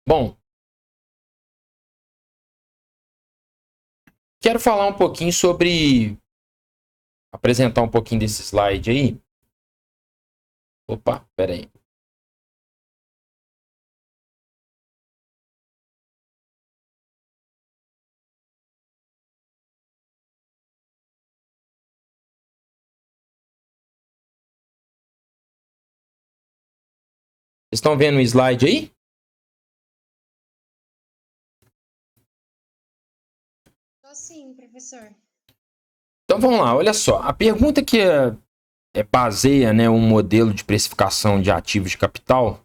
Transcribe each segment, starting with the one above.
Bom, quero falar um pouquinho sobre... Apresentar um pouquinho desse slide aí. Opa, pera aí. Vocês estão vendo o slide aí? Tô sim, professor. Então vamos lá, olha só. A pergunta que baseia, né, um modelo de precificação de ativos de capital,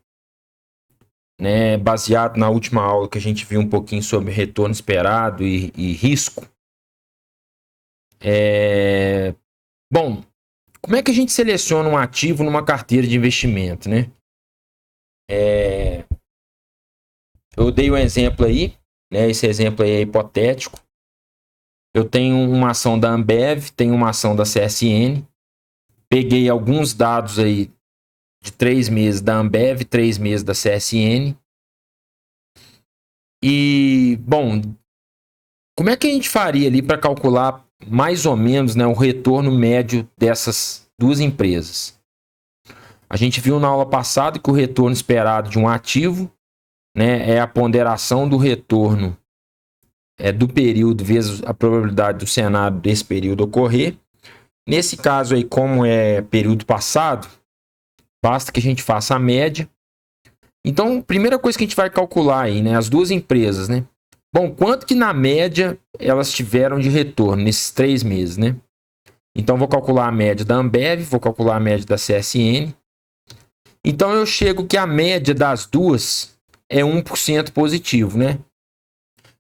né, baseado na última aula que a gente viu um pouquinho sobre retorno esperado e risco. Bom, como é que a gente seleciona um ativo numa carteira de investimento, né? Eu dei um exemplo aí, né? Esse exemplo aí é hipotético. Eu tenho uma ação da Ambev, tenho uma ação da CSN. Peguei alguns dados aí de 3 meses da Ambev, 3 meses da CSN. E, bom, como é que a gente faria ali para calcular mais ou menos, né, o retorno médio dessas duas empresas? A gente viu na aula passada que o retorno esperado de um ativo, né, é a ponderação do retorno do período vezes a probabilidade do cenário desse período ocorrer. Nesse caso aí, como é período passado, basta que a gente faça a média. Então, primeira coisa que a gente vai calcular aí, né, as duas empresas, né? Bom, quanto que na média elas tiveram de retorno nesses 3 meses, né? Então, vou calcular a média da Ambev, vou calcular a média da CSN. Então, eu chego que a média das duas é 1% positivo, né?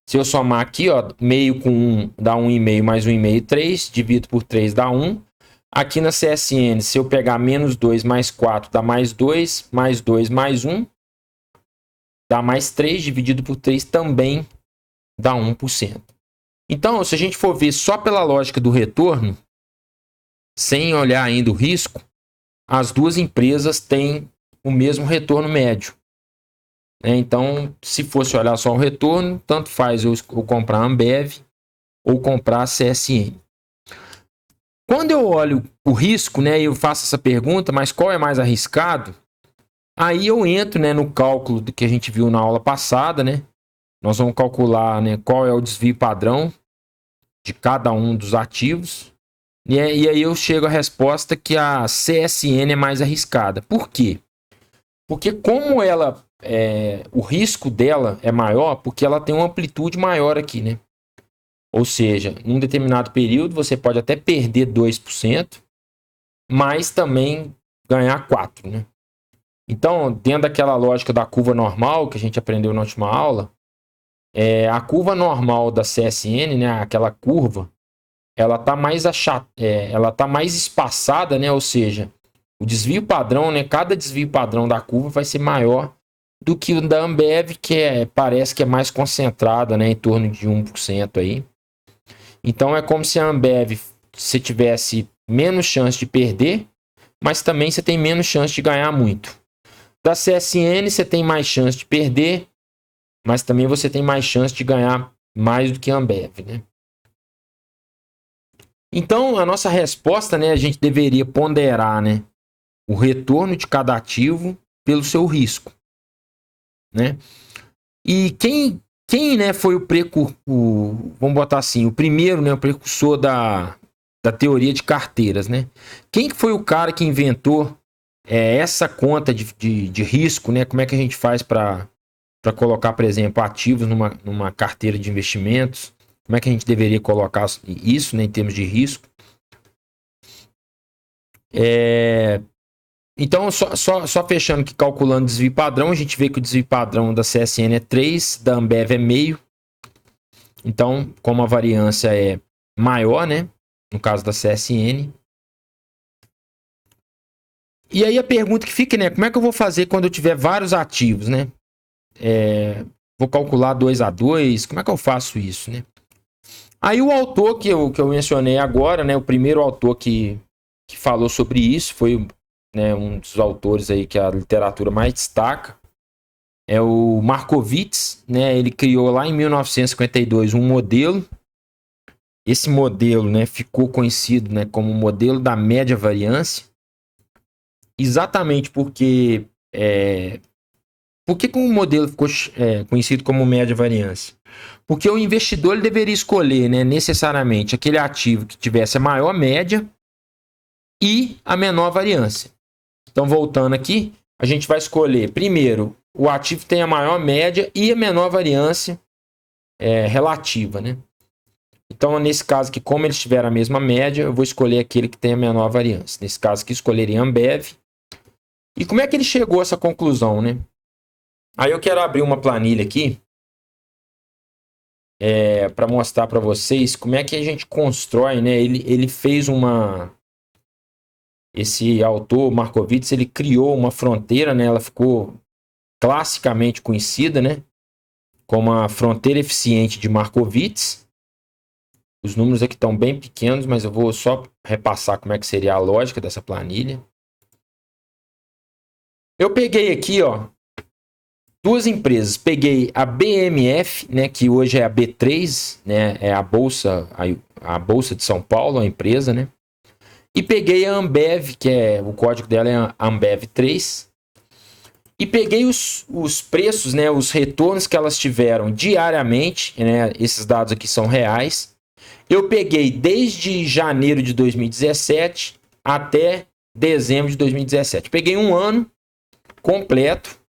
Se eu somar aqui, ó, meio com 1 dá 1,5 mais 1,5, 3, divido por 3 dá 1. Aqui na CSN, se eu pegar menos 2 mais 4 dá mais 2, mais 2 mais 1, dá mais 3, dividido por 3 também dá 1%. Então, se a gente for ver só pela lógica do retorno, sem olhar ainda o risco, as duas empresas têm o mesmo retorno médio. Então, se fosse olhar só o retorno, tanto faz eu comprar a Ambev ou comprar a CSN. Quando eu olho o risco, né, eu faço essa pergunta, mas qual é mais arriscado? Aí eu entro, né, no cálculo do que a gente viu na aula passada, né? Nós vamos calcular, né, qual é o desvio padrão de cada um dos ativos. E aí eu chego à resposta que a CSN é mais arriscada. Por quê? Porque como o risco dela é maior, porque ela tem uma amplitude maior aqui, né? Ou seja, em um determinado período você pode até perder 2%, mas também ganhar 4%, né? Então, dentro daquela lógica da curva normal que a gente aprendeu na última aula, a curva normal da CSN, né, aquela curva, ela está mais ela tá mais espaçada, né? Ou seja, o desvio padrão, né, cada desvio padrão da curva vai ser maior do que o da Ambev, que parece que é mais concentrada, né, em torno de 1% aí. Então é como se a Ambev você tivesse menos chance de perder, mas também você tem menos chance de ganhar muito. Da CSN você tem mais chance de perder, mas também você tem mais chance de ganhar mais do que a Ambev, né? Então a nossa resposta, né, a gente deveria ponderar, né, o retorno de cada ativo pelo seu risco, né? E quem né, foi o precursor, vamos botar assim, o primeiro, né, o precursor da teoria de carteiras, né? Quem foi o cara que inventou essa conta de risco, né? Como é que a gente faz para colocar, por exemplo, ativos numa carteira de investimentos? Como é que a gente deveria colocar isso, né, em termos de risco? Então, só fechando aqui, calculando desvio padrão, a gente vê que o desvio padrão da CSN é 3, da Ambev é meio. Então, como a variância é maior, né? No caso da CSN. E aí a pergunta que fica, né? Como é que eu vou fazer quando eu tiver vários ativos, né? Vou calcular 2 a 2, como é que eu faço isso, né? Aí o autor que eu mencionei agora, né? O primeiro autor que falou sobre isso foi, né, um dos autores aí que a literatura mais destaca, é o Markowitz, né? Ele criou lá em 1952 um modelo. Esse modelo, né, ficou conhecido, né, como o modelo da média variância, exatamente porque por que o modelo ficou conhecido como média variância? Porque o investidor ele deveria escolher, né, necessariamente aquele ativo que tivesse a maior média e a menor variância. Então, voltando aqui, a gente vai escolher primeiro o ativo que tem a maior média e a menor variância relativa, né? Então, nesse caso aqui, como eles tiveram a mesma média, eu vou escolher aquele que tem a menor variância. Nesse caso aqui, escolheria Ambev. E como é que ele chegou a essa conclusão, né? Aí eu quero abrir uma planilha aqui para mostrar para vocês como é que a gente constrói, né? Ele fez esse autor, Markowitz, ele criou uma fronteira, né? Ela ficou classicamente conhecida, né? Como a fronteira eficiente de Markowitz. Os números aqui estão bem pequenos, mas eu vou só repassar como é que seria a lógica dessa planilha. Eu peguei aqui, ó, duas empresas. Peguei a BMF, né, que hoje é a B3, né, é a bolsa de São Paulo, a empresa, né? E peguei a Ambev, que o código dela é Ambev 3. E peguei os preços, né, os retornos que elas tiveram diariamente, né? Esses dados aqui são reais. Eu peguei desde janeiro de 2017 até dezembro de 2017. Peguei um ano completo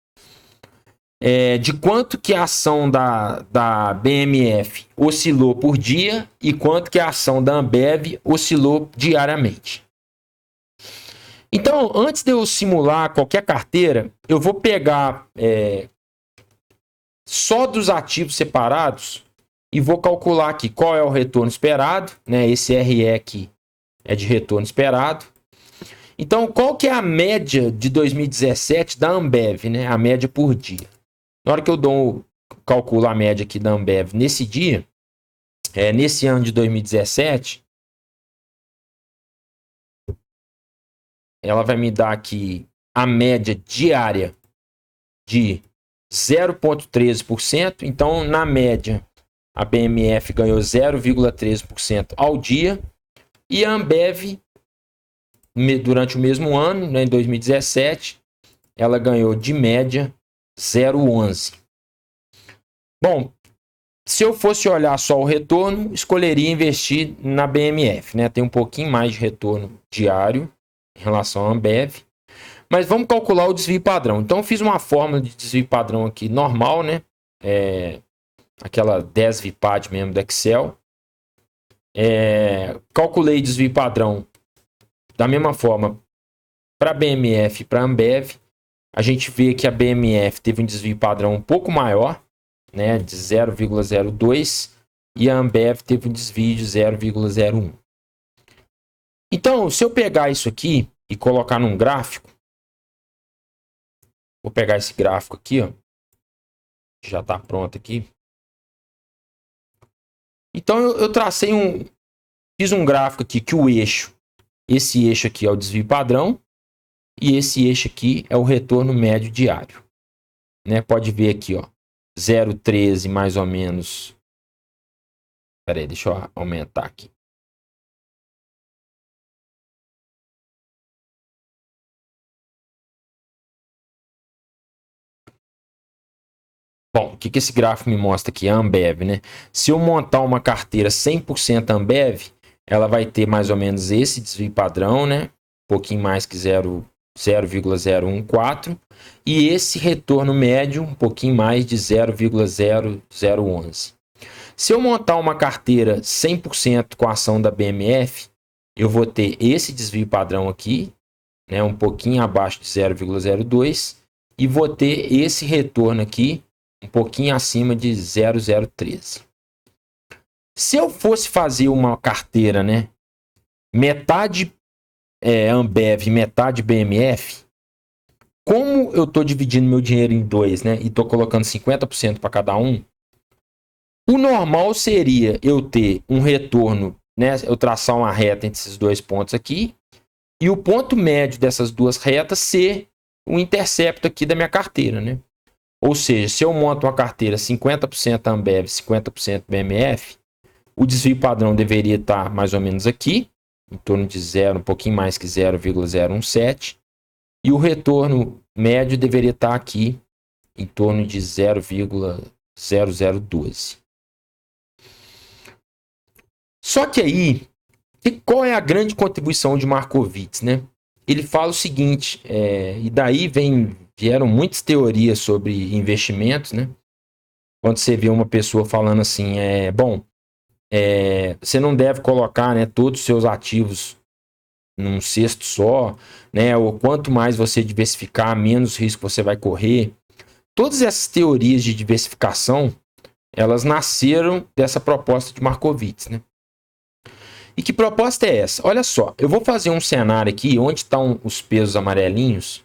de quanto que a ação da BMF oscilou por dia e quanto que a ação da Ambev oscilou diariamente. Então, antes de eu simular qualquer carteira, eu vou pegar só dos ativos separados e vou calcular aqui qual é o retorno esperado, né? Esse RE aqui é de retorno esperado. Então, qual que é a média de 2017 da Ambev, né? A média por dia. Na hora que eu calculo a média aqui da Ambev nesse dia, nesse ano de 2017, ela vai me dar aqui a média diária de 0,13%. Então, na média, a BMF ganhou 0,13% ao dia. E a Ambev, durante o mesmo ano, né, em 2017, ela ganhou de média 0,11. Bom, se eu fosse olhar só o retorno, escolheria investir na BMF, né? Tem um pouquinho mais de retorno diário em relação à Ambev. Mas vamos calcular o desvio padrão. Então, eu fiz uma fórmula de desvio padrão aqui normal, né? Aquela DESVPAD mesmo do Excel. Calculei desvio padrão da mesma forma para a BMF e para a Ambev. A gente vê que a BMF teve um desvio padrão um pouco maior, né, de 0,02, e a Ambev teve um desvio de 0,01. Então, se eu pegar isso aqui e colocar num gráfico, vou pegar esse gráfico aqui, ó, já está pronto aqui. Então, eu tracei fiz um gráfico aqui que esse eixo aqui é o desvio padrão e esse eixo aqui é o retorno médio diário, né? Pode ver aqui, ó, 0,13 mais ou menos. Espera aí, deixa eu aumentar aqui. Bom, o que esse gráfico me mostra aqui? A Ambev, né? Se eu montar uma carteira 100% Ambev, ela vai ter mais ou menos esse desvio padrão, né? Um pouquinho mais que 0,014. E esse retorno médio, um pouquinho mais de 0,0011. Se eu montar uma carteira 100% com a ação da BMF, eu vou ter esse desvio padrão aqui, né? Um pouquinho abaixo de 0,02. E vou ter esse retorno aqui, um pouquinho acima de 0,013. Se eu fosse fazer uma carteira, né, metade Ambev e metade BMF, como eu estou dividindo meu dinheiro em dois, né, e estou colocando 50% para cada um, o normal seria eu ter um retorno, né, eu traçar uma reta entre esses dois pontos aqui, e o ponto médio dessas duas retas ser o intercepto aqui da minha carteira, né? Ou seja, se eu monto uma carteira 50% Ambev, 50% BMF, o desvio padrão deveria estar mais ou menos aqui, em torno de 0, um pouquinho mais que 0,017. E o retorno médio deveria estar aqui em torno de 0,0012. Só que aí, qual é a grande contribuição de Markowitz, né? Ele fala o seguinte, e daí vieram muitas teorias sobre investimentos, né? Quando você vê uma pessoa falando assim, você não deve colocar, né, todos os seus ativos num cesto só, né? Ou quanto mais você diversificar, menos risco você vai correr. Todas essas teorias de diversificação, elas nasceram dessa proposta de Markowitz, né? E que proposta é essa? Olha só, eu vou fazer um cenário aqui onde estão os pesos amarelinhos.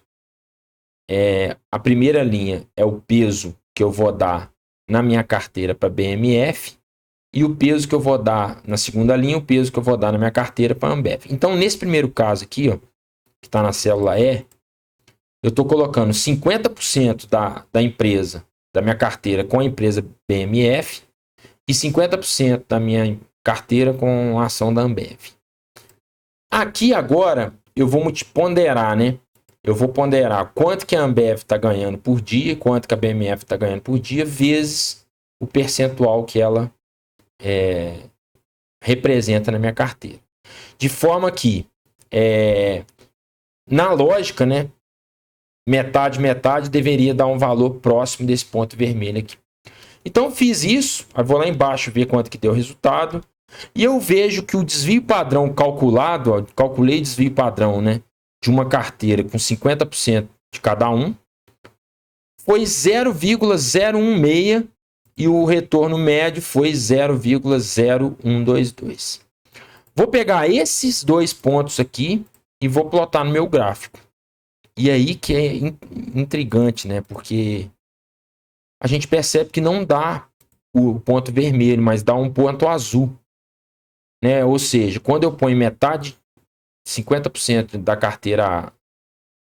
A primeira linha é o peso que eu vou dar na minha carteira para BMF e o peso que eu vou dar na segunda linha, o peso que eu vou dar na minha carteira para Ambev. Então, nesse primeiro caso aqui, ó, que está na célula E, eu estou colocando 50% da empresa, da minha carteira com a empresa BMF e 50% da minha carteira com a ação da Ambev. Aqui agora eu vou ponderar, né? Eu vou ponderar quanto que a Ambev está ganhando por dia, quanto que a BMF está ganhando por dia, vezes o percentual que ela representa na minha carteira. De forma que, na lógica, né? Metade deveria dar um valor próximo desse ponto vermelho aqui. Então eu fiz isso, aí vou lá embaixo ver quanto que deu o resultado. E eu vejo que o desvio padrão calculado, ó, calculei desvio padrão, né, de uma carteira com 50% de cada um, foi 0,016 e o retorno médio foi 0,0122. Vou pegar esses dois pontos aqui e vou plotar no meu gráfico. E aí que é intrigante, né, porque a gente percebe que não dá o ponto vermelho, mas dá um ponto azul. Né? Ou seja, quando eu ponho metade, 50% da carteira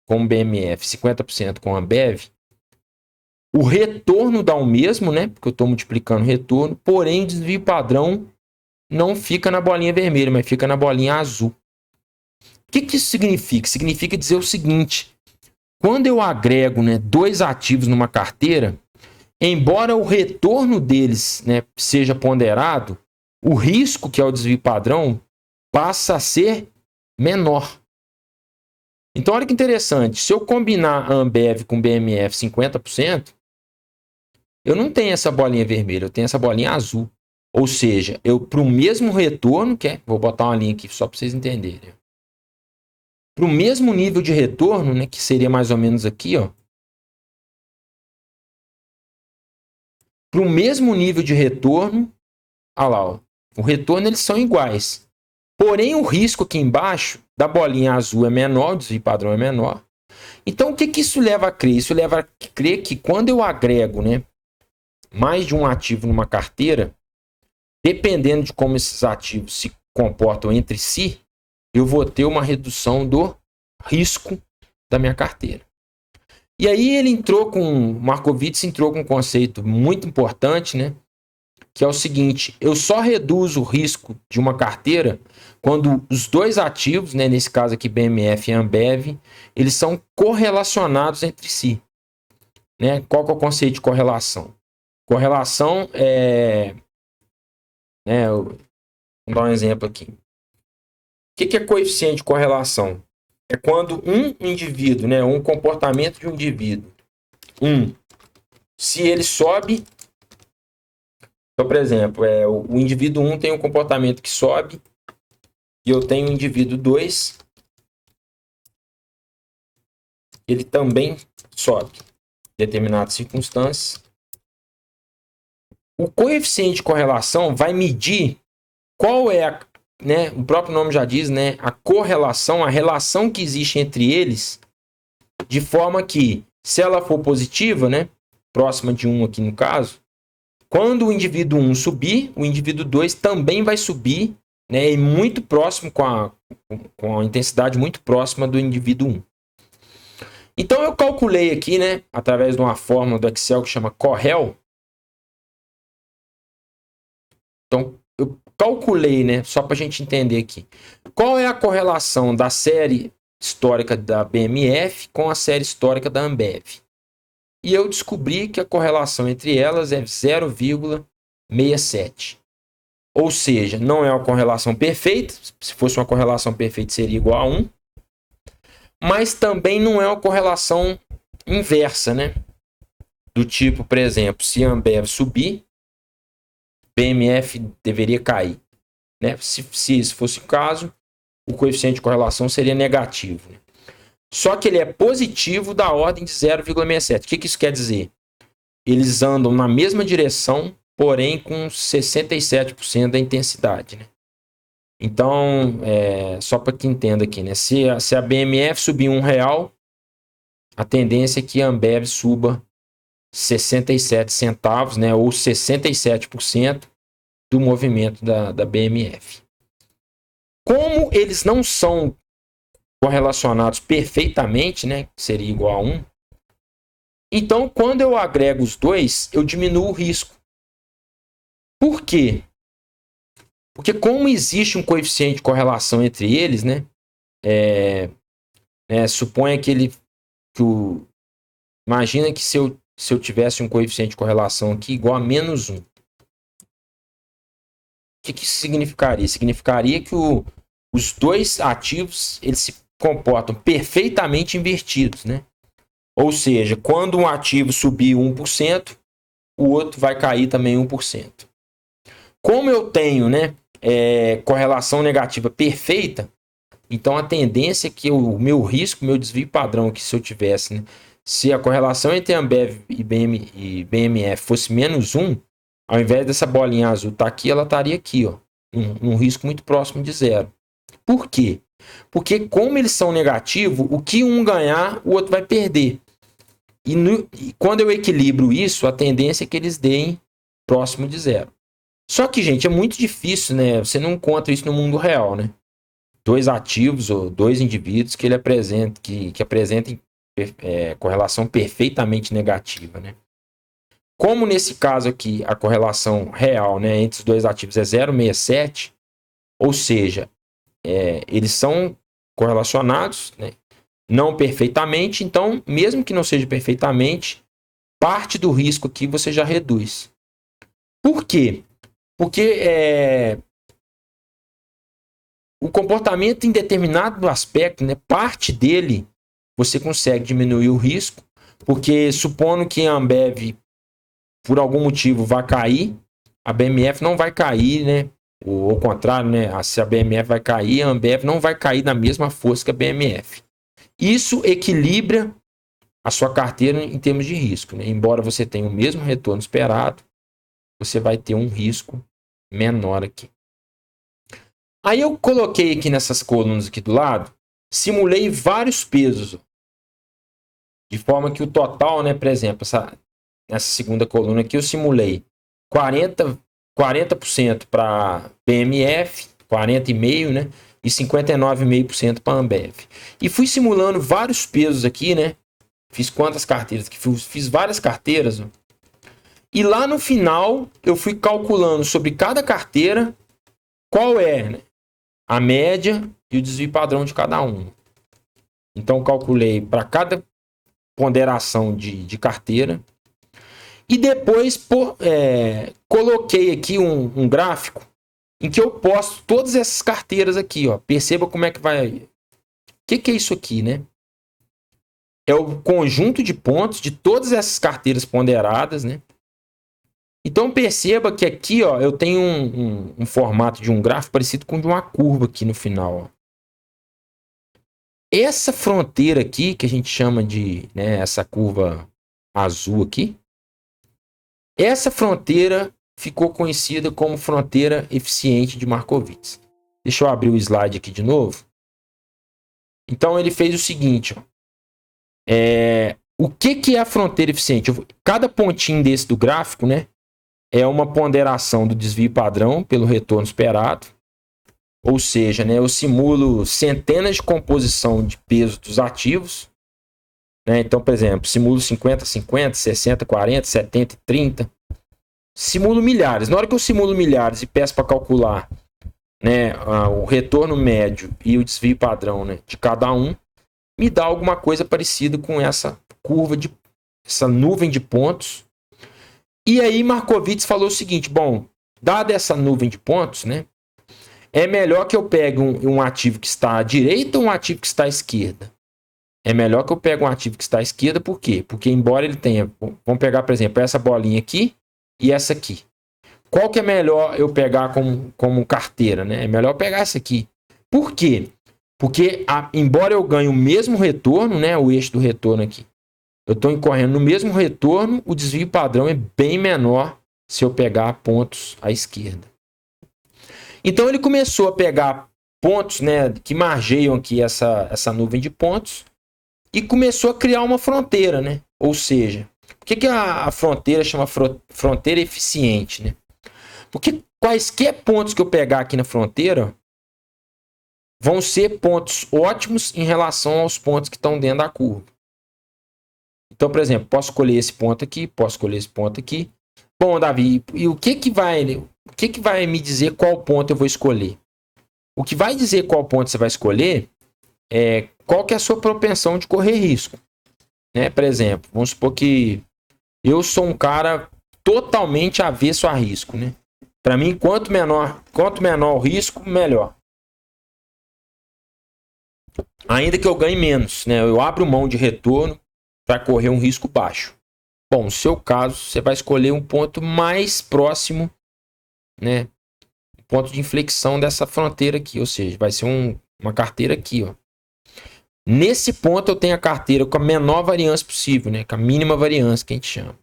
com BMF, 50% com Ambev, o retorno dá o mesmo, né? Porque eu estou multiplicando o retorno, porém o desvio padrão não fica na bolinha vermelha, mas fica na bolinha azul. O que isso significa? Significa dizer o seguinte: quando eu agrego, né, dois ativos numa carteira, embora o retorno deles, né, seja ponderado, o risco, que é o desvio padrão, passa a ser menor. Então, olha que interessante. Se eu combinar a Ambev com BMF 50%, eu não tenho essa bolinha vermelha, eu tenho essa bolinha azul. Ou seja, para o mesmo retorno, vou botar uma linha aqui só para vocês entenderem. Para o mesmo nível de retorno, né, que seria mais ou menos aqui, ó. Para o mesmo nível de retorno, olha lá, ó. O retorno, eles são iguais. Porém, o risco aqui embaixo da bolinha azul é menor, o desvio padrão é menor. Então, o que isso leva a crer? Isso leva a crer que quando eu agrego, né, mais de um ativo numa carteira, dependendo de como esses ativos se comportam entre si, eu vou ter uma redução do risco da minha carteira. E aí Markowitz entrou com um conceito muito importante, né? Que é o seguinte: eu só reduzo o risco de uma carteira quando os dois ativos, né, nesse caso aqui BMF e Ambev, eles são correlacionados entre si. Né? Qual que é o conceito de correlação? Correlação vou dar um exemplo aqui. O que é coeficiente de correlação? É quando um indivíduo, né, um comportamento de um indivíduo, se ele sobe. Então, por exemplo, o indivíduo 1 tem um comportamento que sobe e eu tenho o indivíduo 2, ele também sobe em determinadas circunstâncias. O coeficiente de correlação vai medir qual é o próprio nome já diz, né, a correlação, a relação que existe entre eles, de forma que, se ela for positiva, né, próxima de 1 aqui no caso, quando o indivíduo 1 subir, o indivíduo 2 também vai subir, né, e muito próximo, com a intensidade muito próxima do indivíduo 1. Então eu calculei aqui, né, através de uma fórmula do Excel que chama Correl. Então eu calculei, né, só para a gente entender aqui, qual é a correlação da série histórica da BMF com a série histórica da Ambev. E eu descobri que a correlação entre elas é 0,67. Ou seja, não é uma correlação perfeita. Se fosse uma correlação perfeita, seria igual a 1. Mas também não é uma correlação inversa, né? Do tipo, por exemplo, se a Ambev subir, BMF deveria cair. Né? Se esse fosse o caso, o coeficiente de correlação seria negativo. Né? Só que ele é positivo da ordem de 0,67. O que isso quer dizer? Eles andam na mesma direção, porém com 67% da intensidade. Né? Então, só para que entenda aqui, né? Se a BMF subir R$1, a tendência é que a Ambev suba 67 centavos, né? Ou 67% do movimento da BMF. Como eles não são correlacionados perfeitamente, né? Que seria igual a 1. Então, quando eu agrego os dois, eu diminuo o risco. Por quê? Porque como existe um coeficiente de correlação entre eles, né? Suponha imagina que se eu tivesse um coeficiente de correlação aqui igual a -1. O que isso significaria? Significaria que os dois ativos eles se comportam perfeitamente invertidos, né? Ou seja, quando um ativo subir 1%, o outro vai cair também 1%. Como eu tenho, né, correlação negativa perfeita, então a tendência é que o meu risco, meu desvio padrão, que se eu tivesse, né, se a correlação entre Ambev e BMF fosse -1, ao invés dessa bolinha azul estar aqui, ela estaria aqui, ó, um risco muito próximo de 0. Por quê? Porque como eles são negativos, o que um ganhar, o outro vai perder. E quando eu equilibro isso, a tendência é que eles deem próximo de 0. Só que, gente, é muito difícil, né? Você não encontra isso no mundo real, né? Dois ativos ou dois indivíduos que apresentem correlação perfeitamente negativa, né? Como nesse caso aqui a correlação real, né, entre os dois ativos é 0,67, ou seja, eles são correlacionados, né, não perfeitamente, então mesmo que não seja perfeitamente, parte do risco aqui você já reduz. Por quê? Porque o comportamento em determinado aspecto, né, parte dele você consegue diminuir o risco, porque supondo que a Ambev por algum motivo vai cair, a BMF não vai cair, né? Ou ao contrário, né? Se a BMF vai cair, a Ambev não vai cair na mesma força que a BMF. Isso equilibra a sua carteira em termos de risco, né? Embora você tenha o mesmo retorno esperado, você vai ter um risco menor aqui. Aí eu coloquei aqui nessas colunas aqui do lado, simulei vários pesos, de forma que o total, né, por exemplo, nessa segunda coluna aqui eu simulei 40% para BMF, 40,5%, né? E 59,5% para Ambev. E fui simulando vários pesos aqui, né? Fiz quantas carteiras? Fiz várias carteiras. Ó. E lá no final eu fui calculando sobre cada carteira qual é, né, a média e o desvio padrão de cada um. Então calculei para cada ponderação de carteira. E depois coloquei aqui um gráfico em que eu posto todas essas carteiras aqui. Ó. Perceba como é que vai... O que é isso aqui, né? É o conjunto de pontos de todas essas carteiras ponderadas, né? Então perceba que aqui, ó, eu tenho um formato de um gráfico parecido com de uma curva aqui no final. Ó. Essa fronteira aqui, que a gente chama de, né, essa curva azul aqui, essa fronteira ficou conhecida como fronteira eficiente de Markowitz. Deixa eu abrir o slide aqui de novo. Então ele fez o seguinte, ó. O que é a fronteira eficiente? Cada pontinho desse do gráfico, né, é uma ponderação do desvio padrão pelo retorno esperado. Ou seja, né, eu simulo centenas de composição de peso dos ativos né? Então, por exemplo, simulo 50-50, 60-40, 70-30. Simulo milhares. Na hora que eu simulo milhares e peço para calcular, né, o retorno médio e o desvio padrão, né, de cada um, me dá alguma coisa parecida com essa curva essa nuvem de pontos. E aí Markowitz falou o seguinte: bom, dada essa nuvem de pontos, né, é melhor que eu pegue um ativo que está à direita ou um ativo que está à esquerda? É melhor que eu pegue um ativo que está à esquerda, por quê? Porque embora ele tenha, vamos pegar, por exemplo, essa bolinha aqui e essa aqui. Qual que é melhor eu pegar como carteira, né? É melhor pegar essa aqui. Por quê? Porque, embora eu ganhe o mesmo retorno, né? O eixo do retorno aqui, eu estou incorrendo no mesmo retorno, o desvio padrão é bem menor se eu pegar pontos à esquerda. Então ele começou a pegar pontos, né, que margeiam aqui essa nuvem de pontos e começou a criar uma fronteira, né? Ou seja, por que a fronteira chama fronteira eficiente, né? Porque quaisquer pontos que eu pegar aqui na fronteira vão ser pontos ótimos em relação aos pontos que estão dentro da curva. Então, por exemplo, posso escolher esse ponto aqui, posso escolher esse ponto aqui. Bom, Davi, e o que vai me dizer qual ponto eu vou escolher? O que vai dizer qual ponto você vai escolher é qual que é a sua propensão de correr risco, né? Por exemplo, vamos supor que eu sou um cara totalmente avesso a risco, né? Para mim, quanto menor o risco, melhor. Ainda que eu ganhe menos, né? Eu abro mão de retorno para correr um risco baixo. Bom, no seu caso, você vai escolher um ponto mais próximo, né? Ponto de inflexão dessa fronteira aqui, ou seja, vai ser uma carteira aqui, ó. Nesse ponto eu tenho a carteira com a menor variância possível, né? Com a mínima variância que a gente chama.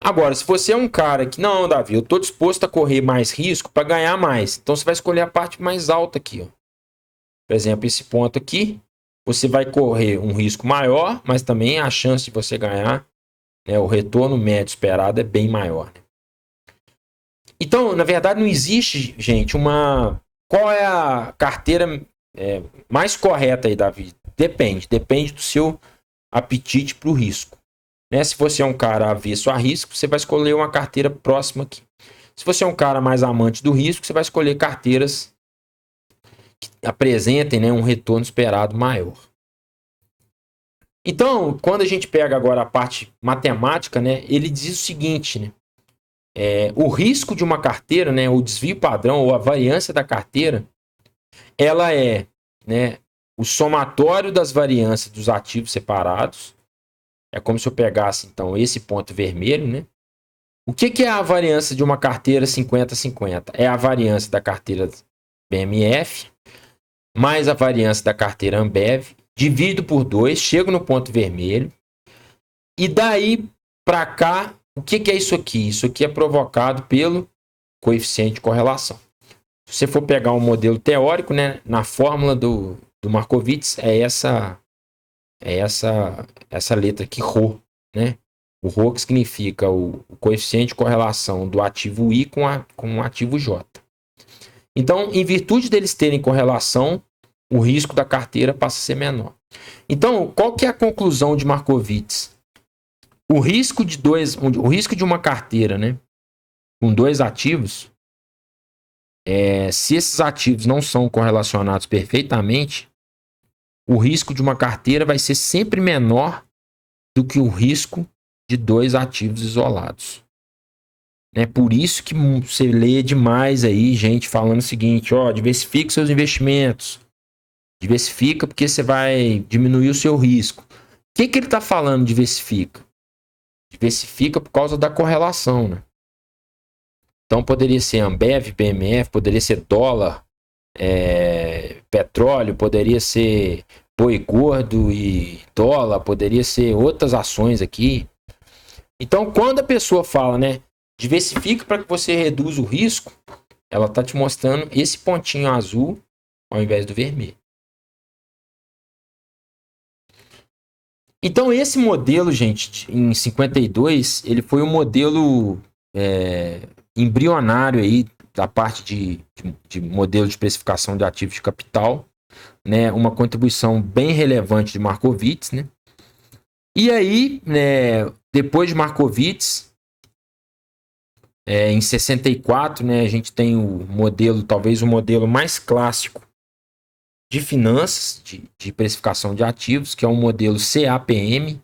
Agora, se você é um cara que, não, Davi, eu estou disposto a correr mais risco para ganhar mais. Então você vai escolher a parte mais alta aqui, ó. Por exemplo, esse ponto aqui, você vai correr um risco maior, mas também a chance de você ganhar, né, o retorno médio esperado é bem maior, né? Então, na verdade, não existe, gente, qual é a carteira mais correta aí, Davi? Depende do seu apetite para o risco, né? Se você é um cara avesso a risco, você vai escolher uma carteira próxima aqui. Se você é um cara mais amante do risco, você vai escolher carteiras que apresentem, né, um retorno esperado maior. Então, quando a gente pega agora a parte matemática, né, ele diz o seguinte, né? O risco de uma carteira, né, o desvio padrão ou a variância da carteira, ela é, né, o somatório das variâncias dos ativos separados. É como se eu pegasse, então, esse ponto vermelho, né? O que é a variância de uma carteira 50-50? É a variância da carteira BMF mais a variância da carteira Ambev, dividido por 2, chego no ponto vermelho. E daí para cá, o que é isso aqui? Isso aqui é provocado pelo coeficiente de correlação. Se você for pegar um modelo teórico, né, na fórmula do Markowitz, é essa letra aqui, ρ, né? O ρ que significa o coeficiente de correlação do ativo I com o ativo J. Então, em virtude deles terem correlação, o risco da carteira passa a ser menor. Então, qual que é a conclusão de Markowitz? O risco de uma carteira, né, com dois ativos, se esses ativos não são correlacionados perfeitamente, o risco de uma carteira vai ser sempre menor do que o risco de dois ativos isolados. É por isso que você lê demais aí gente falando o seguinte: ó, diversifique seus investimentos. Diversifica porque você vai diminuir o seu risco. O que ele está falando, diversifica? Diversifica por causa da correlação, né? Então poderia ser Ambev, BMF, poderia ser dólar, petróleo, poderia ser boi gordo e dólar, poderia ser outras ações aqui. Então, quando a pessoa fala, né, diversifica para que você reduza o risco, ela está te mostrando esse pontinho azul ao invés do vermelho. Então, esse modelo, gente, em 52, ele foi um modelo embrionário aí da parte de modelo de precificação de ativos de capital. né, uma contribuição bem relevante de Markowitz, né? E aí, né, depois de Markowitz, em 64, né, a gente tem o modelo, talvez o modelo mais clássico de finanças, de precificação de ativos, que é o modelo CAPM.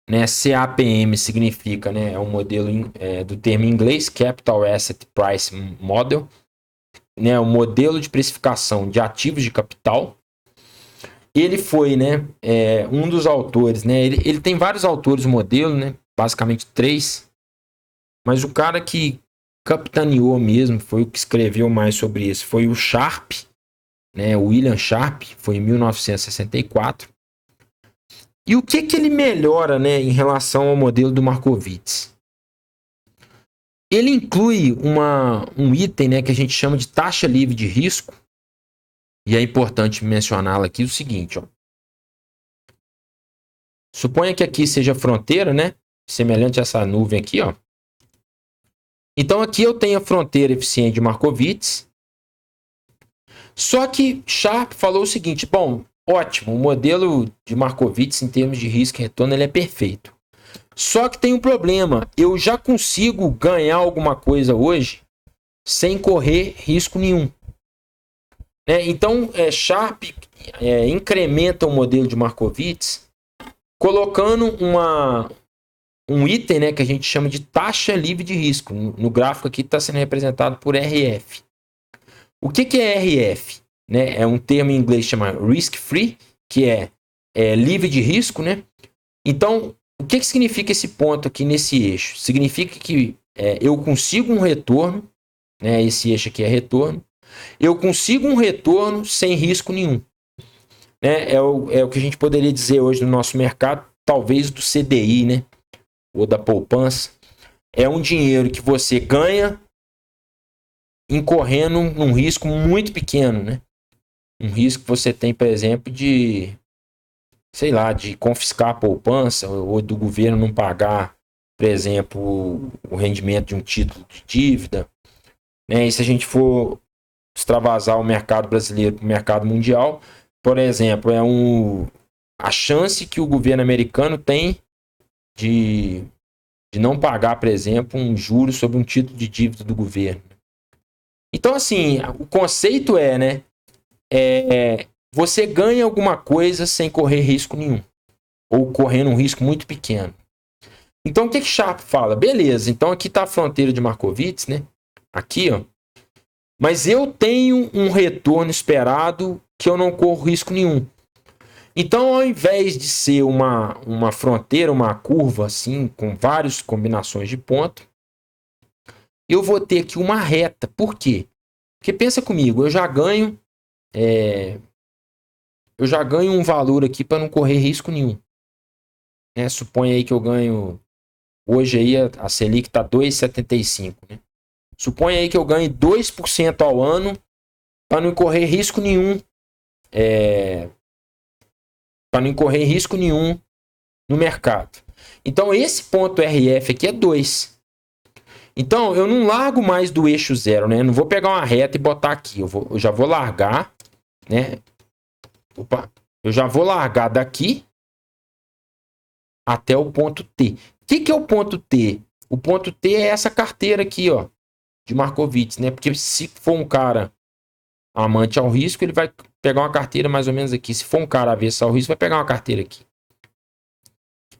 Né, CAPM significa, né, é um modelo do termo em inglês, Capital Asset Price Model, né, o modelo de precificação de ativos de capital. Ele foi, né, um dos autores, né, ele tem vários autores, o modelo, né, basicamente 3, mas o cara que capitaneou mesmo, foi o que escreveu mais sobre isso, foi o Sharpe, né, o William Sharpe, foi em 1964. E o que ele melhora, né, em relação ao modelo do Markowitz? Ele inclui um item, né, que a gente chama de taxa livre de risco. E é importante mencioná-la aqui o seguinte, ó. Suponha que aqui seja fronteira, né? Semelhante a essa nuvem aqui, ó. Então aqui eu tenho a fronteira eficiente de Markowitz. Só que Sharpe falou o seguinte, bom, ótimo, o modelo de Markowitz em termos de risco e retorno ele é perfeito. Só que tem um problema, eu já consigo ganhar alguma coisa hoje sem correr risco nenhum. Então, Sharpe incrementa o modelo de Markowitz colocando um item, né, que a gente chama de taxa livre de risco. No gráfico aqui está sendo representado por RF. O que é RF? Né? É um termo em inglês chamado risk free, que é livre de risco. Né? Então, o que significa esse ponto aqui nesse eixo? Significa que eu consigo um retorno, né? Esse eixo aqui é retorno. Eu consigo um retorno sem risco nenhum. Né? É o que a gente poderia dizer hoje no nosso mercado, talvez do CDI, né? Ou da poupança. É um dinheiro que você ganha incorrendo num risco muito pequeno, né? Um risco que você tem, por exemplo, de, sei lá, de confiscar a poupança ou do governo não pagar, por exemplo, o rendimento de um título de dívida. Né? E se a gente for extravasar o mercado brasileiro para o mercado mundial, por exemplo, a chance que o governo americano tem de não pagar, por exemplo, um juro sobre um título de dívida do governo. Então, assim, o conceito né? Você ganha alguma coisa sem correr risco nenhum. Ou correndo um risco muito pequeno. Então, o que Sharpe fala? Beleza, então aqui está a fronteira de Markowitz, né? Aqui, ó. Mas eu tenho um retorno esperado que eu não corro risco nenhum. Então, ao invés de ser uma fronteira, uma curva assim, com várias combinações de ponto, eu vou ter aqui uma reta. Por quê? Porque pensa comigo, eu já ganho um valor aqui para não correr risco nenhum. Né? Suponha aí que eu ganho, hoje aí a Selic está 2,75. Né? Suponha aí que eu ganhe 2% ao ano para não correr risco nenhum. Para não correr risco nenhum no mercado. Então, esse ponto RF aqui é 2. Então, eu não largo mais do eixo 0, né? Eu não vou pegar uma reta e botar aqui. Eu já vou largar, né? Eu já vou largar daqui até o ponto T. O que é o ponto T? O ponto T é essa carteira aqui, ó, de Markowitz, né? Porque se for um cara amante ao risco, ele vai pegar uma carteira mais ou menos aqui. Se for um cara avesso ao risco, vai pegar uma carteira aqui.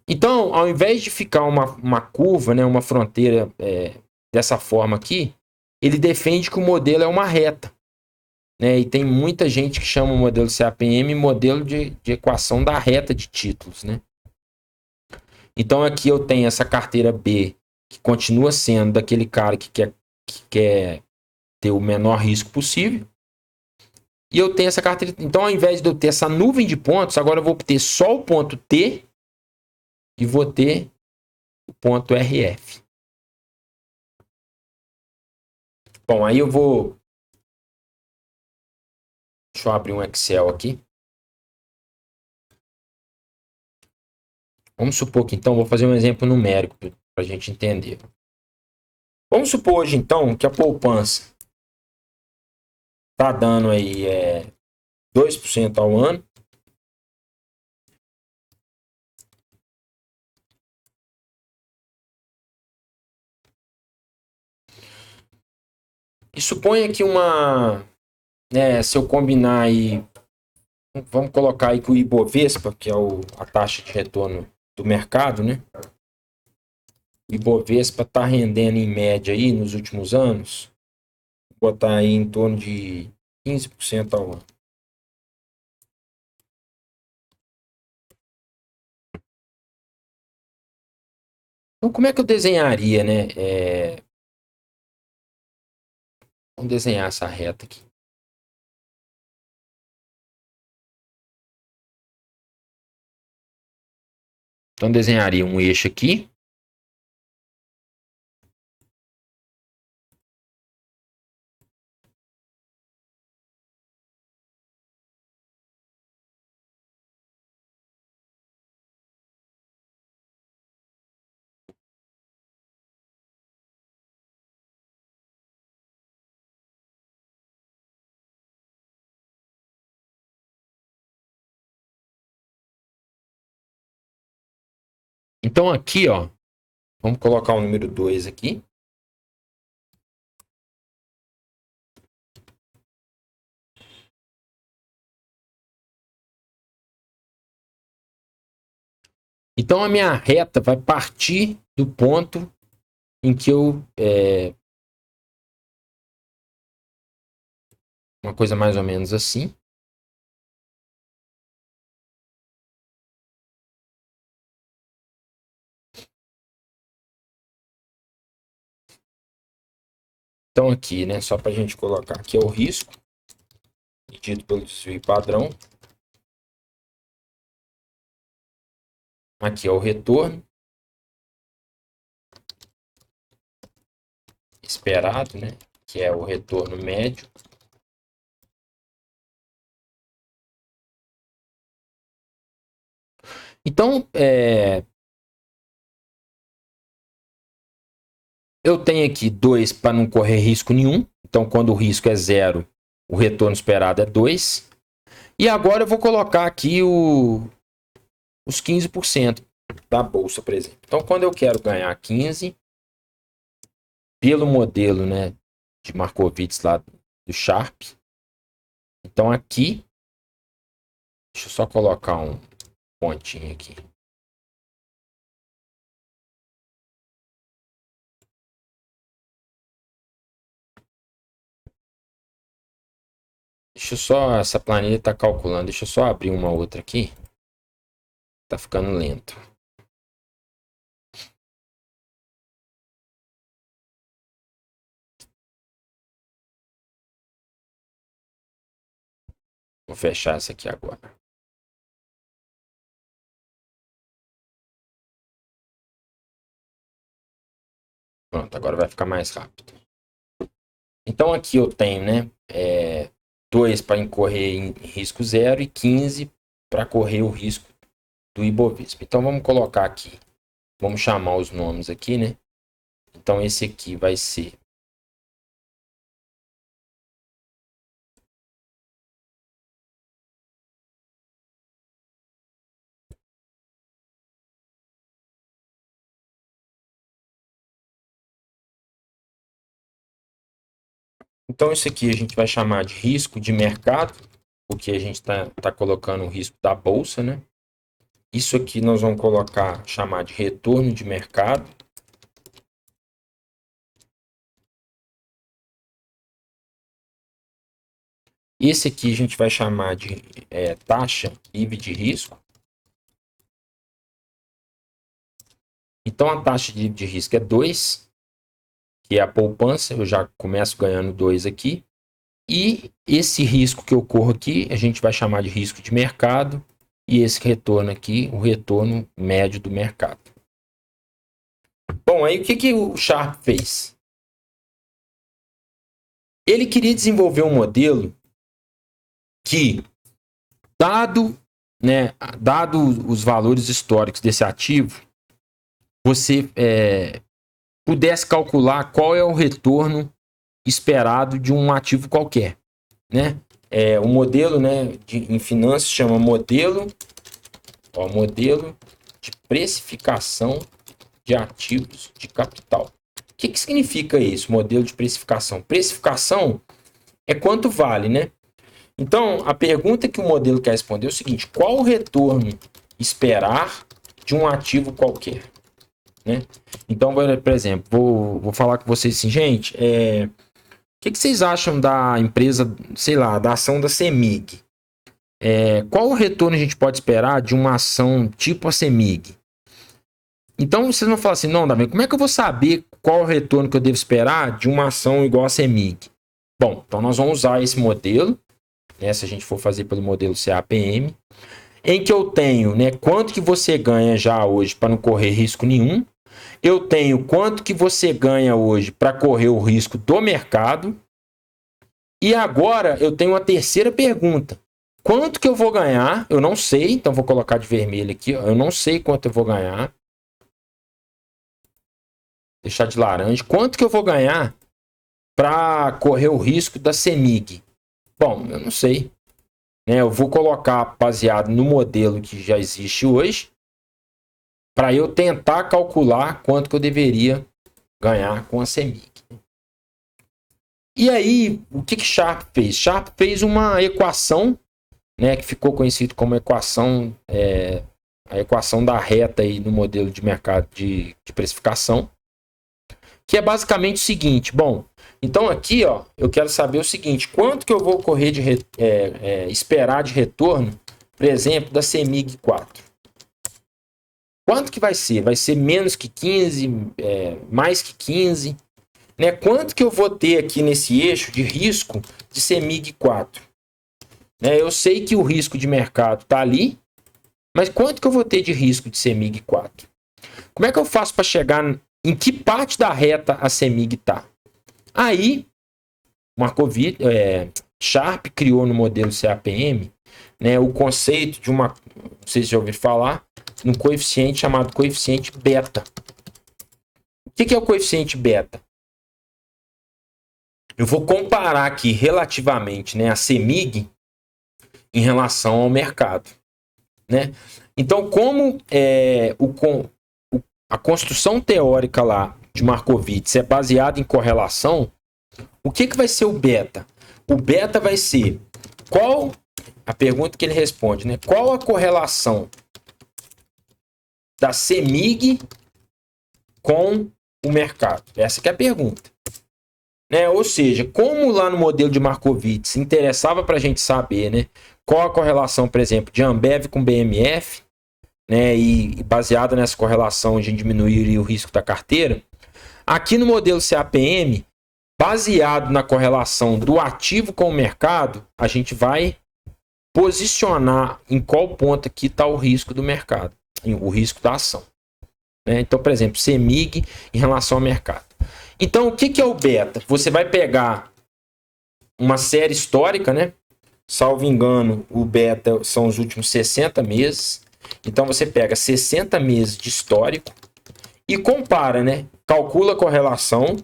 Então, ao invés de ficar uma curva, né, uma fronteira dessa forma aqui, ele defende que o modelo é uma reta. Né? E tem muita gente que chama o modelo CAPM modelo de equação da reta de títulos. Né? Então, aqui eu tenho essa carteira B, que continua sendo daquele cara que quer ter o menor risco possível. E eu tenho essa carteira. Então, ao invés de eu ter essa nuvem de pontos, agora eu vou ter só o ponto T e vou ter o ponto RF. Bom, aí eu vou... Deixa eu abrir um Excel aqui. Vamos supor que, então, vou fazer um exemplo numérico para a gente entender. Vamos supor hoje, então, que a poupança está dando aí 2% ao ano. E suponha que se eu combinar aí, vamos colocar aí que o Ibovespa, que é a taxa de retorno do mercado, né? O Ibovespa está rendendo em média aí nos últimos anos, vou botar aí em torno de 15% ao ano. Então, como é que eu desenharia, né? Vamos desenhar essa reta aqui. Então, desenharia um eixo aqui. Então, aqui, ó, vamos colocar o número 2 aqui. Então, a minha reta vai partir do ponto em que uma coisa mais ou menos assim. Então, aqui, né, só para a gente colocar aqui é o risco, medido pelo desvio padrão. Aqui é o retorno esperado, né, que é o retorno médio. Então, eu tenho aqui 2 para não correr risco nenhum. Então, quando o risco é 0, o retorno esperado é 2. E agora eu vou colocar aqui os 15% da bolsa, por exemplo. Então, quando eu quero ganhar 15, pelo modelo, né, de Markowitz lá do Sharpe. Então, aqui, deixa eu só colocar um pontinho aqui. Deixa eu só, essa planilha tá calculando, deixa eu só abrir uma outra aqui. Tá ficando lento. Vou fechar essa aqui agora. Pronto, agora vai ficar mais rápido. Então aqui eu tenho, né, 2 para incorrer em risco 0 e 15 para correr o risco do Ibovespa. Então vamos colocar aqui, vamos chamar os nomes aqui, né? Então esse aqui vai ser então esse aqui a gente vai chamar de risco de mercado, porque a gente está colocando o risco da bolsa, né? Isso aqui nós vamos chamar de retorno de mercado. Esse aqui a gente vai chamar de taxa IB de risco. Então a taxa de IB de risco é 2, que é a poupança. Eu já começo ganhando 2 aqui. E esse risco que eu corro aqui, a gente vai chamar de risco de mercado. E esse retorno aqui, o retorno médio do mercado. Bom, aí o que o Sharpe fez? Ele queria desenvolver um modelo que, dado os valores históricos desse ativo, você pudesse calcular qual é o retorno esperado de um ativo qualquer, né? O modelo, né, em finanças chama modelo de precificação de ativos de capital. O que significa isso, modelo de precificação? Precificação é quanto vale, né? Então, a pergunta que o modelo quer responder é o seguinte: qual o retorno esperar de um ativo qualquer? Né? Então, por exemplo, vou falar com vocês assim, gente, o que vocês acham da empresa, sei lá, da ação da CEMIG? Qual o retorno a gente pode esperar de uma ação tipo a CEMIG? Então, vocês vão falar assim, não, Davi, como é que eu vou saber qual o retorno que eu devo esperar de uma ação igual a CEMIG? Bom, então nós vamos usar esse modelo, né, se a gente for fazer pelo modelo CAPM, em que eu tenho, né, quanto que você ganha já hoje para não correr risco nenhum. Eu tenho quanto que você ganha hoje para correr o risco do mercado. E agora eu tenho uma terceira pergunta. Quanto que eu vou ganhar? Eu não sei, então vou colocar de vermelho aqui. Ó. Eu não sei quanto eu vou ganhar. Deixar de laranja. Quanto que eu vou ganhar para correr o risco da CEMIG? Bom, eu não sei. Eu vou colocar baseado no modelo que já existe hoje, para eu tentar calcular quanto que eu deveria ganhar com a CEMIG. E aí, o que Sharpe fez? Sharpe fez uma equação, né, que ficou conhecido como equação, a equação da reta aí no modelo de mercado de precificação, que é basicamente o seguinte. Bom, então aqui, ó, eu quero saber o seguinte: quanto que eu vou correr esperar de retorno, por exemplo, da CEMIG 4? Quanto que vai ser? Vai ser menos que 15, mais que 15? Né? Quanto que eu vou ter aqui nesse eixo de risco de CEMIG 4? Eu sei que o risco de mercado está ali, mas quanto que eu vou ter de risco de CEMIG 4? Como é que eu faço para chegar em que parte da reta a CEMIG está? Aí, Sharpe criou no modelo CAPM, né, o conceito de uma, não sei se já ouviram falar, um coeficiente chamado coeficiente beta. O que é o coeficiente beta? Eu vou comparar aqui relativamente, né, a CEMIG em relação ao mercado. Né? Então, como a construção teórica lá de Markowitz é baseada em correlação, o que vai ser o beta? O beta vai ser qual a pergunta que ele responde, né? Qual a correlação da CEMIG com o mercado? Essa que é a pergunta. Né? Ou seja, como lá no modelo de Markowitz interessava para a gente saber, né, qual a correlação, por exemplo, de Ambev com BMF, né, e baseada nessa correlação a gente diminuiria o risco da carteira, aqui no modelo CAPM, baseado na correlação do ativo com o mercado, a gente vai posicionar em qual ponto aqui está o risco do mercado, o risco da ação. Né? Então, por exemplo, CEMIG em relação ao mercado. Então, o que é o beta? Você vai pegar uma série histórica, né? Salvo engano, o beta são os últimos 60 meses. Então, você pega 60 meses de histórico e compara, né? Calcula a correlação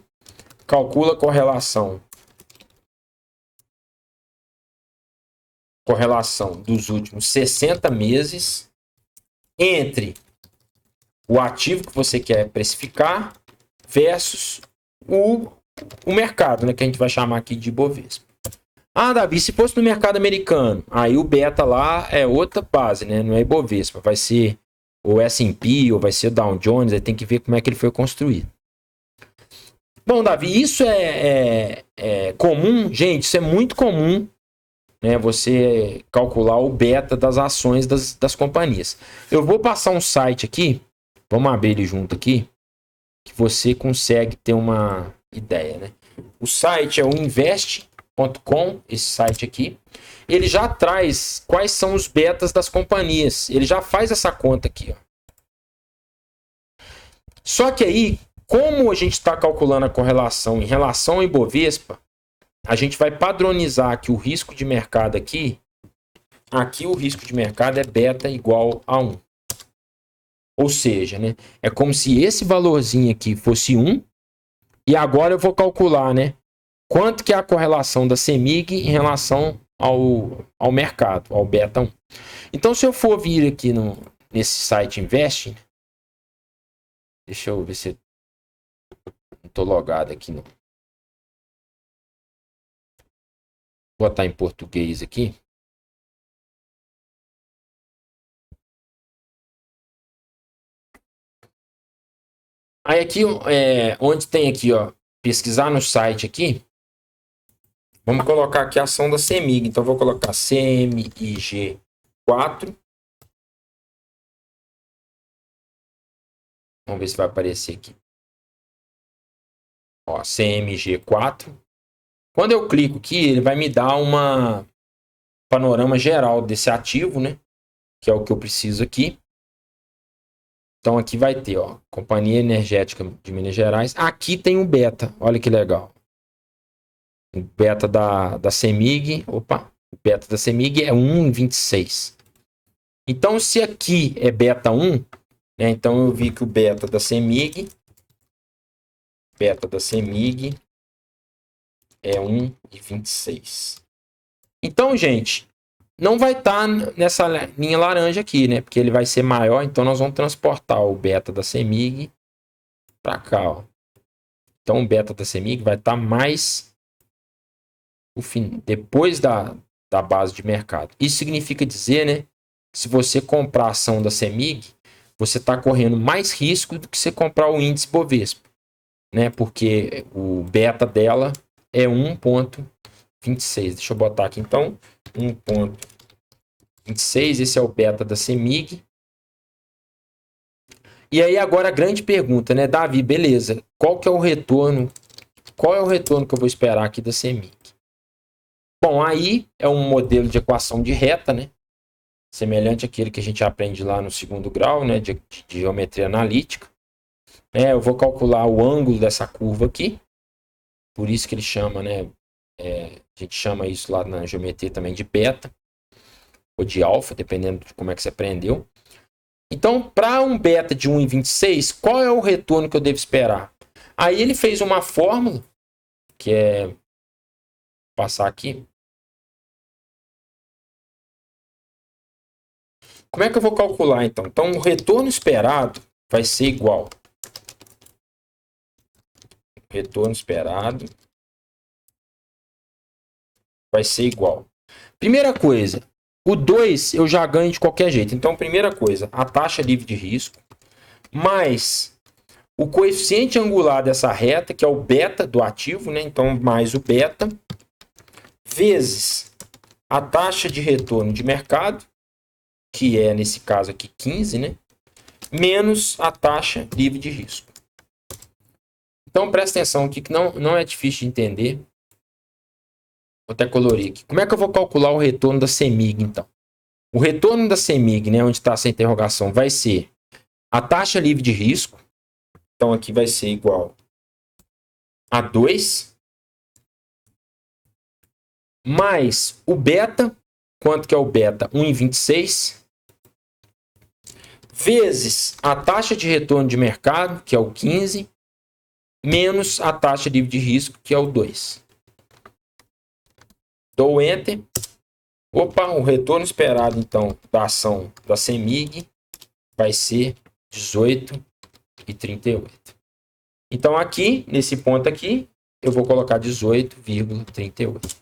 dos últimos 60 meses entre o ativo que você quer precificar versus o mercado, né, que a gente vai chamar aqui de Ibovespa. Ah, Davi, se fosse no mercado americano, aí o beta lá é outra base, né? Não é Ibovespa, vai ser o S&P ou vai ser o Dow Jones, aí tem que ver como é que ele foi construído. Bom, Davi, isso é comum, gente, isso é muito comum, né? Você calcular o beta das ações das companhias. Eu vou passar um site aqui, vamos abrir ele junto aqui, que você consegue ter uma ideia, né? O site é o invest.com, esse site aqui. Ele já traz quais são os betas das companhias. Ele já faz essa conta aqui, ó. Só que aí, como a gente está calculando a correlação em relação ao Ibovespa, a gente vai padronizar aqui o risco de mercado aqui. Aqui o risco de mercado é beta igual a 1. Ou seja, né, é como se esse valorzinho aqui fosse 1. E agora eu vou calcular, né, quanto que é a correlação da CEMIG em relação ao mercado, ao beta 1. Então, se eu for vir aqui nesse site Investing, deixa eu ver se eu não estou logado aqui. Não. Vou botar em português aqui. Aí aqui, onde tem aqui, ó, pesquisar no site aqui, vamos colocar aqui a ação da CEMIG. Então, vou colocar CMIG4. Vamos ver se vai aparecer aqui. Ó, CMG4. Quando eu clico aqui, ele vai me dar uma panorama geral desse ativo, né? Que é o que eu preciso aqui. Então aqui vai ter, ó, Companhia Energética de Minas Gerais. Aqui tem um beta, olha que legal. O beta da CEMIG, opa, o beta da CEMIG é 1,26. Então se aqui é beta 1, né? Então eu vi que o beta da CEMIG é 1,26. Então, gente, não vai estar nessa linha laranja aqui, né? Porque ele vai ser maior, então nós vamos transportar o beta da CEMIG para cá, ó. Então o beta da CEMIG vai estar mais depois da base de mercado. Isso significa dizer, né? Que se você comprar a ação da CEMIG, você está correndo mais risco do que você comprar o índice Bovespa, né? Porque o beta dela é 1,26. Deixa eu botar aqui então 1,26. Esse é o beta da CEMIG. E aí agora a grande pergunta, né, Davi, beleza, qual que é o retorno? Qual é o retorno que eu vou esperar aqui da CEMIG? Bom, aí é um modelo de equação de reta, né? Semelhante àquele que a gente aprende lá no segundo grau, né, de geometria analítica. Eu vou calcular o ângulo dessa curva aqui. Por isso que ele chama, né? A gente chama isso lá na geometria também de beta ou de alfa, dependendo de como é que você aprendeu. Então, para um beta de 1,26, qual é o retorno que eu devo esperar? Aí ele fez uma fórmula, que é passar aqui. Como é que eu vou calcular então? Então, o retorno esperado vai ser igual. Retorno esperado vai ser igual. Primeira coisa, o 2 eu já ganho de qualquer jeito. Então, primeira coisa, a taxa livre de risco, mais o coeficiente angular dessa reta, que é o beta do ativo, né? Então, mais o beta, vezes a taxa de retorno de mercado, que é, nesse caso aqui, 15, né? Menos a taxa livre de risco. Então, presta atenção aqui, que não é difícil de entender. Vou até colorir aqui. Como é que eu vou calcular o retorno da CEMIG, então? O retorno da CEMIG, né, onde está essa interrogação, vai ser a taxa livre de risco. Então, aqui vai ser igual a 2. Mais o beta. Quanto que é o beta? 1,26. Vezes a taxa de retorno de mercado, que é o 15. Menos a taxa livre de risco, que é o 2. Dou Enter. Opa, o retorno esperado, então, da ação da CEMIG vai ser 18,38. Então, aqui, nesse ponto aqui, eu vou colocar 18,38.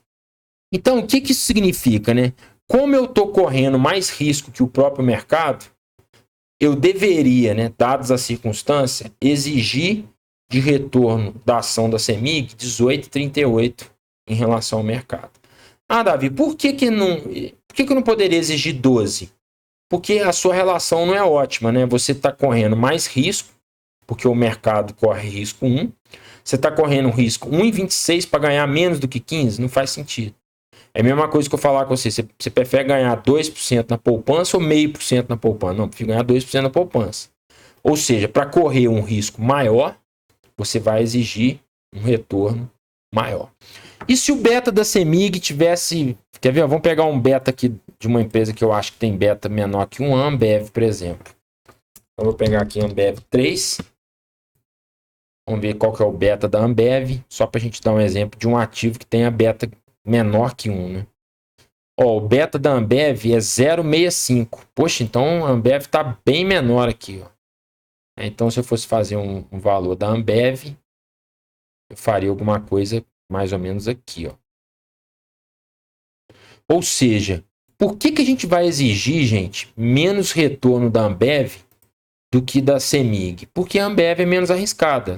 Então, o que isso significa, né? Como eu estou correndo mais risco que o próprio mercado, eu deveria, né, dadas as circunstâncias, exigir de retorno da ação da CEMIG 18,38 em relação ao mercado. Ah, Davi, por que eu não poderia exigir 12? Porque a sua relação não é ótima, né? Você está correndo mais risco, porque o mercado corre risco 1. Você está correndo risco 1,26 para ganhar menos do que 15? Não faz sentido. É a mesma coisa que eu falar com você. Você prefere ganhar 2% na poupança ou 0,5% na poupança? Não, prefiro ganhar 2% na poupança. Ou seja, para correr um risco maior, você vai exigir um retorno maior. E se o beta da CEMIG tivesse... Quer ver? Vamos pegar um beta aqui de uma empresa que eu acho que tem beta menor que um Ambev, por exemplo. Então, vou pegar aqui Ambev 3. Vamos ver qual que é o beta da Ambev. Só para a gente dar um exemplo de um ativo que tenha beta menor que 1. Né? Ó, o beta da Ambev é 0,65. Poxa, então a Ambev está bem menor aqui, ó. Então, se eu fosse fazer um valor da Ambev, eu faria alguma coisa mais ou menos aqui, ó. Ou seja, por que a gente vai exigir, gente, menos retorno da Ambev do que da CEMIG? Porque a Ambev é menos arriscada.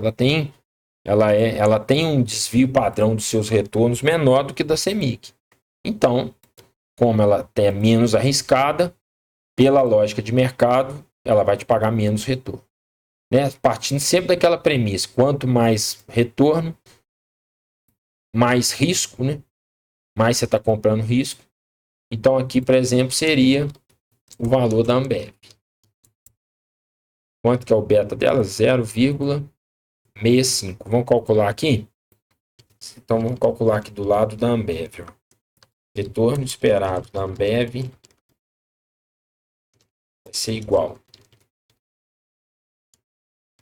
Ela tem um desvio padrão dos seus retornos menor do que da CEMIG. Então, como ela é menos arriscada, pela lógica de mercado, ela vai te pagar menos retorno. Né? Partindo sempre daquela premissa, quanto mais retorno, mais risco, né? Mais você está comprando risco. Então aqui, por exemplo, seria o valor da Ambev. Quanto que é o beta dela? 0,65. Vamos calcular aqui? Então vamos calcular aqui do lado da Ambev. Ó. Retorno esperado da Ambev vai ser igual.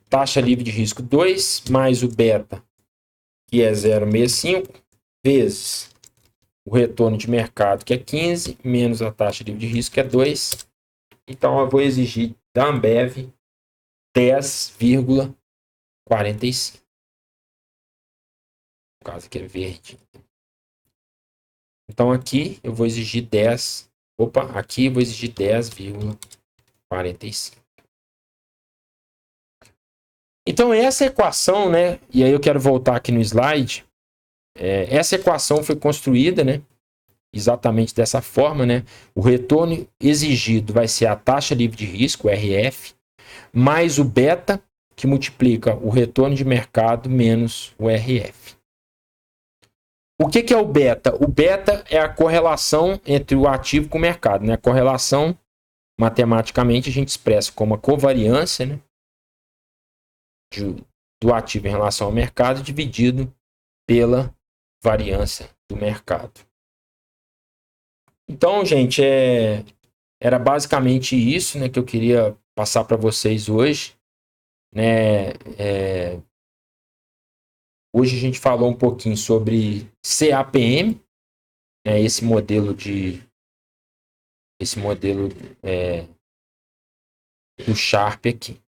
Taxa livre de risco 2 mais o beta, que é 0,65, vezes o retorno de mercado, que é 15, menos a taxa livre de risco, que é 2. Então, eu vou exigir da Ambev 10,45. No caso aqui é verde. Então, aqui eu vou exigir 10. Opa, aqui eu vou exigir 10,45. Então, essa equação, né? E aí eu quero voltar aqui no slide. Essa equação foi construída, né? Exatamente dessa forma, né? O retorno exigido vai ser a taxa livre de risco, RF, mais o beta, que multiplica o retorno de mercado menos o RF. O que é o beta? O beta é a correlação entre o ativo com o mercado, né? A correlação, matematicamente, a gente expressa como a covariância, né? Do ativo em relação ao mercado dividido pela variância do mercado. Então, gente, era basicamente isso, né, que eu queria passar para vocês hoje. Né? Hoje a gente falou um pouquinho sobre CAPM, né, esse modelo do Sharpe aqui.